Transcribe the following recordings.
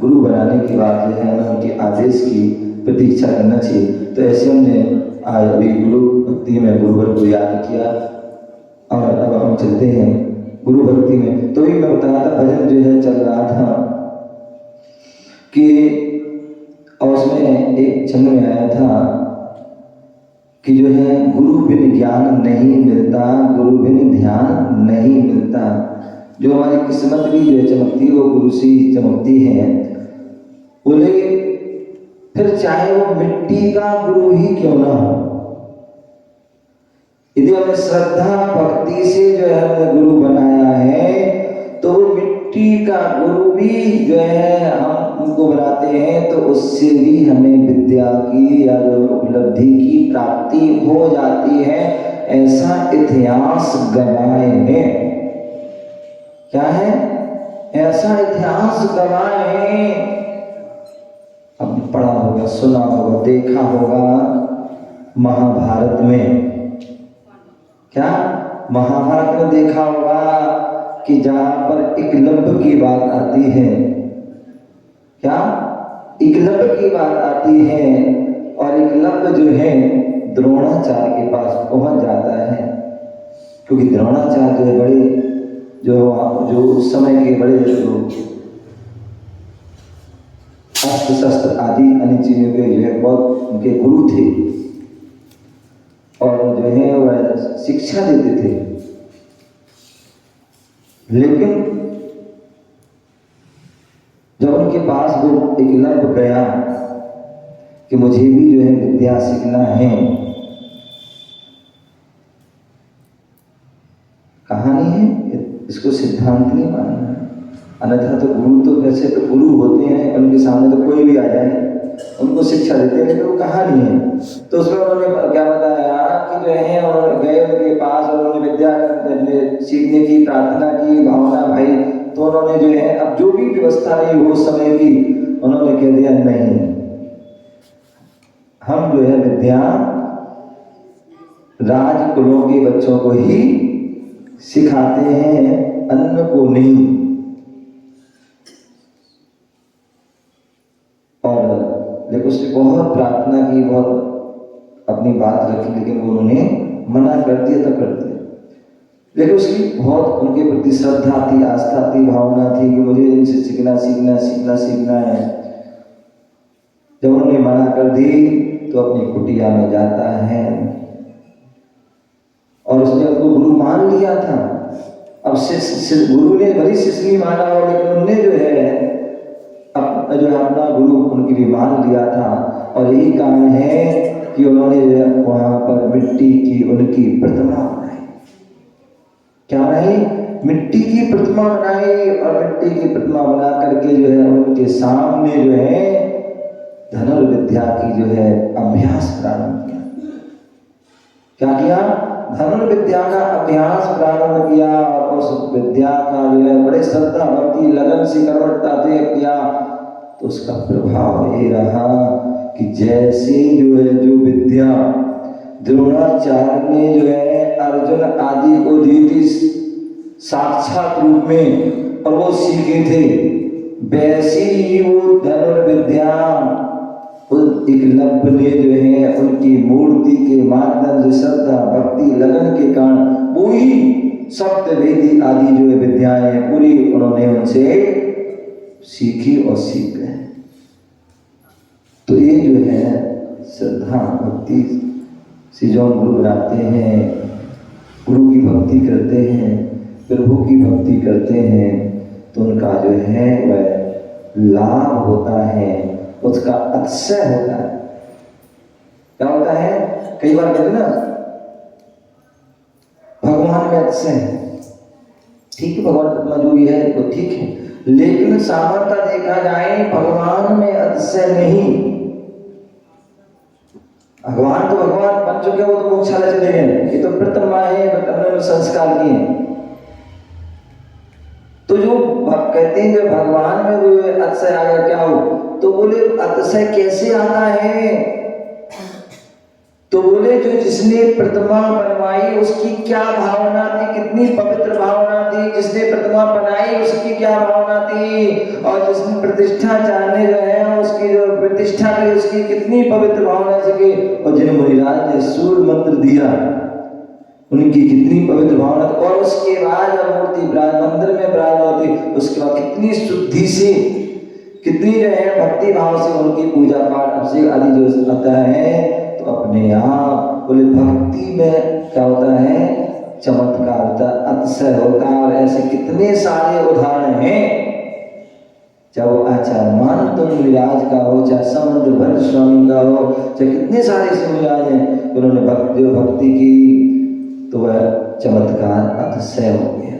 गुरु बनाने के बाद जो है हमें उनके आदेश की प्रतीक्षा करना चाहिए। तो ऐसे हमने आज अभी गुरु भक्ति में गुरुवर को याद किया और अब हम चलते हैं गुरु भक्ति में। तो भी मैं बता रहा था, भजन जो है चल रहा था कि और उसमें एक छंद में आया था कि जो है गुरु बिन ज्ञान नहीं मिलता, गुरु बिन ध्यान नहीं मिलता। जो हमारी किस्मत भी जो है चमकती है वो गुरु से ही चमकती है। बोले फिर चाहे वो मिट्टी का गुरु ही क्यों ना हो, यदि हमें श्रद्धा भक्ति से जो है हमें गुरु बनाया है तो वो मिट्टी का गुरु भी जो है हम उनको बनाते हैं तो उससे भी हमें विद्या की या उपलब्धि की प्राप्ति हो जाती है। ऐसा इतिहास गवाए है। क्या है? ऐसा इतिहास गवाए है। अब पढ़ा होगा, सुना होगा, देखा होगा महाभारत में। क्या महाभारत में देखा होगा कि जहां पर एकलव्य की बात आती है, क्या एकलव्य की बात आती है और एकलव्य जो है द्रोणाचार्य के पास पहुंच जाता है, क्योंकि द्रोणाचार्य जो है बड़े जो उस समय के बड़े अस्त्र शस्त्र आदि अन्य चीजों के जो है बहुत उनके गुरु थे और जो है वह शिक्षा देते थे। लेकिन जब उनके पास वो एकलव्य गया कि मुझे भी जो है विद्या सीखना है, कहानी है, इसको सिद्धांत नहीं मानना है। अन्यथा तो गुरु तो वैसे तो गुरु होते हैं, उनके सामने तो कोई भी आ जाए उनको शिक्षा देते हैं, लेकिन वो कहानी है। तो उसमें उन्होंने क्या बताया कि जो है उन्होंने गए उनके पास और उन्होंने विद्या सीखने की प्रार्थना की भावना भाई, तो उन्होंने जो है अब जो भी व्यवस्था रही हो उस समय की, उन्होंने कह दिया नहीं, हम जो है विद्या राजकुलों के बच्चों को ही सिखाते हैं, अन्य को नहीं। और लेकिन उसने बहुत प्रार्थना की, बहुत अपनी बात रखी, लेकिन वो उन्होंने मना कर दिया तो कर दिया। लेकिन उसकी बहुत उनके प्रति श्रद्धा थी, आस्था थी, भावना थी कि मुझे इनसे सीखना है। जब उन्होंने मना कर दी तो अपनी कुटिया में जाता है और उसने उनको गुरु मान लिया था। अब गुरु ने भली शिष्य नहीं माना हो, लेकिन उन्होंने जो है अपना गुरु उनके लिए मान लिया था। और यही कारण है कि उन्होंने वहां पर मिट्टी की उनकी प्रतिमा बनाई। क्या बनाई? मिट्टी की प्रतिमा बनाई और मिट्टी की प्रतिमा बना करके जो है उनके सामने जो है धनुर्विद्या की जो है अभ्यास प्रारंभ किया। क्या किया? धनुर्विद्या का अभ्यास प्रारंभ किया और उस विद्या का जो है बड़े श्रद्धा भक्ति लगन से कर्मठता से किया। तो उसका प्रभाव ये रहा कि जैसे जो है जो विद्या द्रोणाचार्य ने जो है अर्जुन आदि को दी थी साक्षात रूप में और वो सीखे थे, वैसी ही वो धनुर्विद्या एकलव्य ने जो है उनकी मूर्ति के माध्यम से श्रद्धा भक्ति लगन के कारण पूरी सप्तवेदी आदि जो है विद्याएं पूरी उन्होंने उनसे सीखी और सीख गए। तो ये जो है श्रद्धा भक्ति से जो गुरु बनाते हैं, गुरु की भक्ति करते हैं, प्रभु की भक्ति करते हैं, तो उनका जो है वह लाभ होता है, उसका अतिशय होता है। क्या होता है? कई बार कहते ना भगवान में अतिशय है, ठीक है, भगवान प्रतिमा जो भी है वो ठीक है, लेकिन सामर्थ्य देखा जाए भगवान में अतिशय नहीं। भगवान तो भगवान बन चुके, वो तो मोक्षालय चले गए, ये तो प्रतिमा है, अपने संस्कार की है। तो जो कहते हैं कि भगवान में वो अतिशय आ गया, क्या हो? तो बोले अतिशय कैसे आता है? तो बोले जो जिसने प्रतिमा बनवाई उसकी क्या भावना थी, कितनी पवित्र भावना थी। जिसने प्रतिमा बनाई उसकी क्या भावना थी, और जिसने प्रतिष्ठा चाहने जो है उसकी जो प्रतिष्ठा करी उसकी कितनी पवित्र भावना थी। और जिन्हें मुनिराज ने सूर्य मंत्र दिया उनकी कितनी पवित्र भावना। और उसके बाद मूर्ति मंदिर में विराजमान होती, उसके बाद कितनी शुद्धि से, कितनी जो है भक्ति भाव से उनकी पूजा पाठ अभिषेक आदि जो आता है। तो अपने आप बोले भक्ति में क्या होता है, चमत्कार होता है, अतिशय होता है। और ऐसे कितने सारे उदाहरण हैं, चाहे वो आचार्य मान तो मुनिराज का हो, चाहे समुद्र भट्ट स्वामी का हो, चाहे कितने सारे ऐसे मुनिराज हैं उन्होंने भक्ति की, तो वह चमत्कार अतिशय हो गया।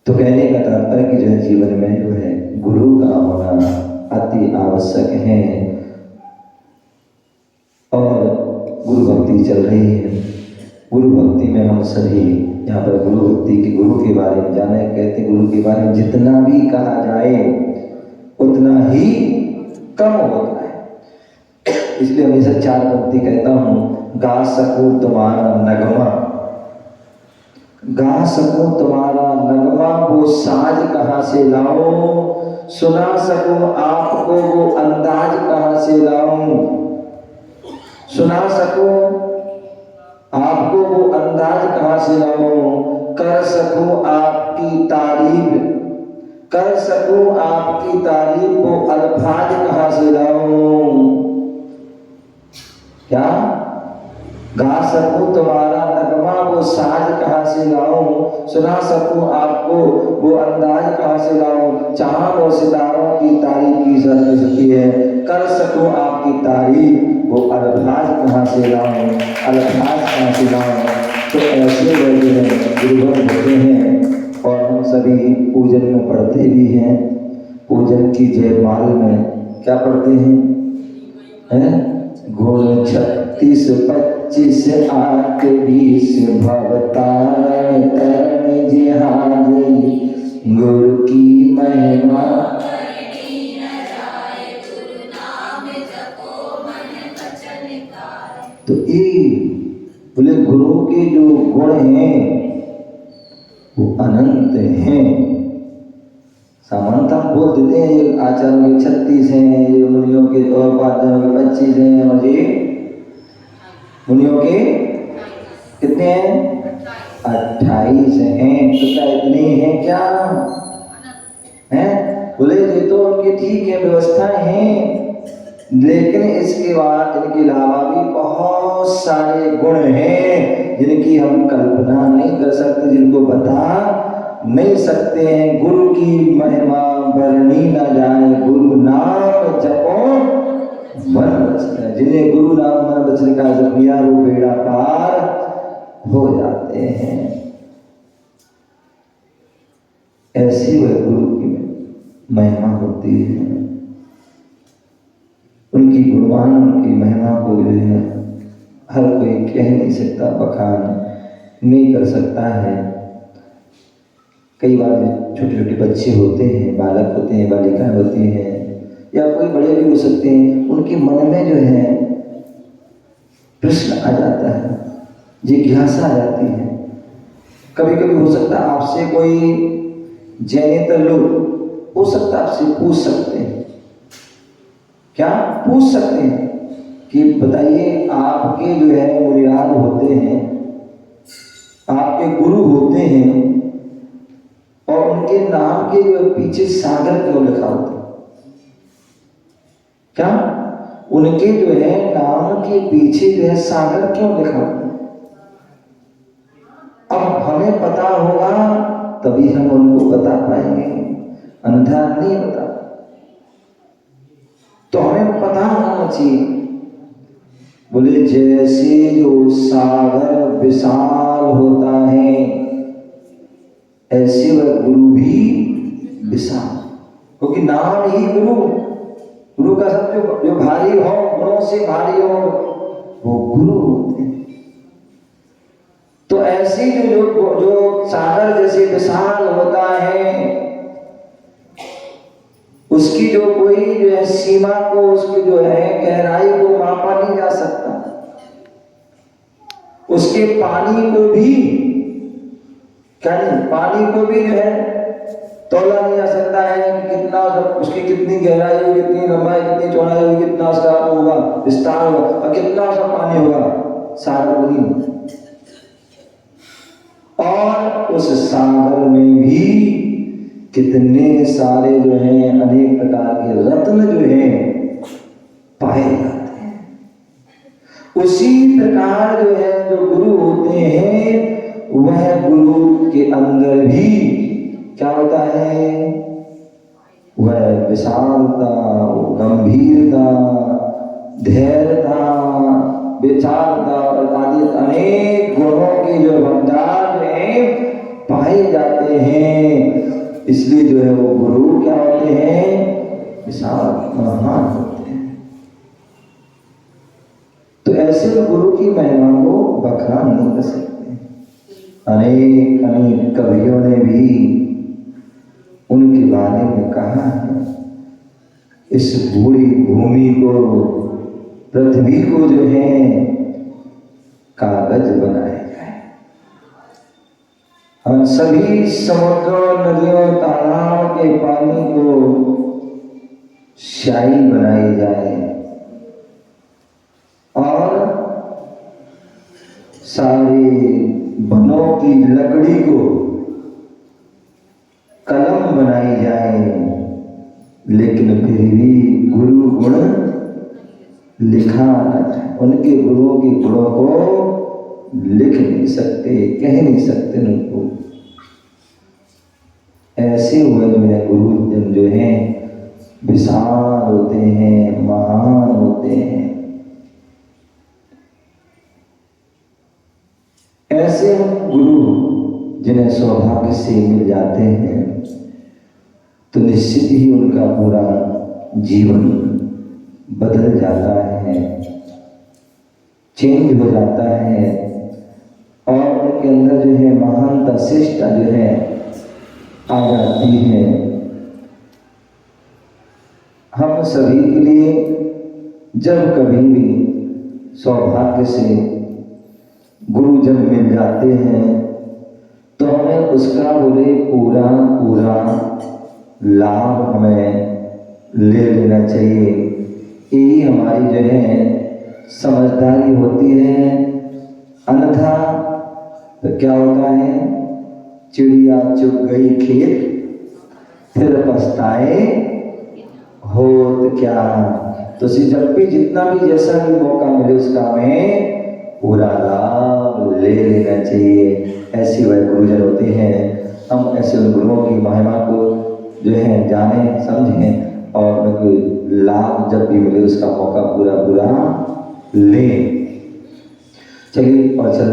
तो कहने का तात्पर्य कि जो है जीवन में जो है गुरु का होना अति आवश्यक है। और गुरु भक्ति चल रही है, गुरु भक्ति में हम सभी यहाँ पर गुरु भक्ति के गुरु के बारे में जाने, कहते गुरु के बारे में जितना भी कहा जाए उतना ही कम होता है। इसलिए हमेशा 4 पंक्ति कहता हूँ, गा सकूं तुम्हारा नगमा, गा सकूं तुम्हारा नगमा, वो साज कहाँ से लाऊं, सुना सकूं आपको वो अंदाज कहाँ से लाऊं, सुना सकूं आपको वो अंदाज कहाँ से लाऊं, कर सकूं आपकी तारीफ, कर सकूं आपकी तारीफ को अल्फाज कहाँ से लाऊं। क्या गा सकूं तुम्हारा नगमा, वो साज कहाँ से लाऊं, सुना सकूं आपको वो अंदाज कहाँ से लाऊं। चांद और सितारों की तारीफ की जा सकती है, कर सकूं आपकी तारीफ वो अल्फाज कहाँ से लाऊं, अल्फाज कहाँ से लाऊं। तो ऐसे वैसे गुरुवर होते हैं और हम सभी पूजन में पढ़ते भी हैं। पूजन की जयमाल में क्या पढ़ते हैं? गुण 36 25 8 20 भवतार तरण जिहादी, गुरु की महिमा तो ये बोले गुरु के जो गुण हैं वो अनंत हैं। सामान्यतः बोल देते हैं ये आचार्यों के 36 हैं, ये मुनियों के और उपाध्यायों के 25 हैं, और ये मुनियों के कितने हैं? 28 हैं। तो क्या इतने हैं क्या हैं? बोले ये तो उनकी ठीक है व्यवस्थाएं हैं, लेकिन इसके बाद इनके अलावा भी बहुत सारे गुण हैं जिनकी हम कल्पना नहीं कर सकते, जिनको बता नहीं सकते हैं। गुरु की महिमा वर्णी न जाए, गुरु नाम जपो मन बचन, जिन्हें गुरु नाम मन बचन का जप लिया वो बेड़ा पार हो जाते हैं। ऐसी वह गुरु की महिमा होती है। उनकी गुणवान उनकी महिमा को जो है हर कोई कह नहीं सकता, बखान नहीं कर सकता है। कई बार छोटे छोटे बच्चे होते हैं, बालक होते हैं, बालिकाएं होती हैं, या कोई बड़े भी हो सकते हैं, उनके मन में जो है प्रश्न आ जाता है, जिज्ञासा आ जाती है। कभी कभी हो सकता है आपसे कोई जैनेतर लोग हो सकता है आपसे पूछ सकते हैं, क्या पूछ सकते हैं कि बताइए आपके जो है मुनिराज होते हैं, आपके गुरु होते हैं, और उनके नाम के जो पीछे सागर क्यों लिखा होता है? क्या उनके जो है नाम के पीछे जो है सागर क्यों लिखा होता है? अब हमें पता होगा तभी हम उनको बता पाएंगे, अन्यथा नहीं बता। तो हमें पता होना चाहिए। बोले जैसे जो सागर विशाल होता है ऐसे वह गुरु भी विशाल, क्योंकि नाम ही गुरु, गुरु का सब जो भारी हो, गुणों से भारी हो, वो गुरु होते हैं। तो ऐसे जो सागर जैसे विशाल होता है उसकी जो कोई जो है सीमा को, उसकी जो है गहराई को मापा नहीं जा सकता। उसके पानी को भी क्या नहीं, पानी को भी जो है तोला नहीं जा सकता है कि कितना उसकी कितनी गहराई होगी, कितनी लंबाई, कितनी चौड़ाई होगी, कितना उसका होगा विस्तार होगा और कितना उसका पानी होगा, सागर को नहीं। और उस सागर में भी कितने सारे जो हैं अनेक प्रकार के रत्न जो हैं पाए जाते हैं। उसी प्रकार जो है जो गुरु होते हैं वह गुरु के अंदर भी क्या होता है, वह विशालता, गंभीरता, धैर्यता, विचारता आदि अनेक गुणों के जो भंडार में पाए जाते हैं। इसलिए जो है वो गुरु क्या होते हैं, विशाल महान होते हैं। तो ऐसे गुरु की महिमा को बखान नहीं कर सकते। अनेक अनेक कवियों ने भी उनके बारे में कहा है। इस बूढ़ी भूमि को, पृथ्वी को जो है कागज बनाया जाए, और सभी समुद्रों, नदियों, तालाब के पानी को स्याही बनाई जाए, और सारे वनों की लकड़ी को कलम बनाई जाए, लेकिन फिर भी गुरु गुण लिखा न जाए। उनके गुरुओं के गुणों को लिख नहीं सकते, कह नहीं सकते उनको। ऐसे हुए जो है गुरुजन जो हैं विशाल होते हैं, महान होते हैं। ऐसे गुरु जिन्हें सौभाग्य से मिल जाते हैं तो निश्चित ही उनका पूरा जीवन बदल जाता है, चेंज हो जाता है, और उनके अंदर जो है महानता, श्रेष्ठता जो है आ जाती है। हम सभी के लिए जब कभी भी सौभाग्य से गुरुजन मिल जाते हैं तो हमें उसका पूरा पूरा लाभ हमें ले लेना चाहिए। यही हमारी जो है समझदारी होती है। अन्यथा तो क्या होता है, चिड़िया चुग गई खेत फिर पछताए होत क्या। तो जब भी जितना भी जैसा भी मौका मिले उसका हमें पूरा लाभ ले लेना चाहिए। ऐसे वह गुरुजन होते हैं। हम ऐसे उन गुरुओं की महिमा को जो है जाने, समझें, और उनको लाभ जब भी मिले उसका मौका पूरा पूरा लें। चलिए और चल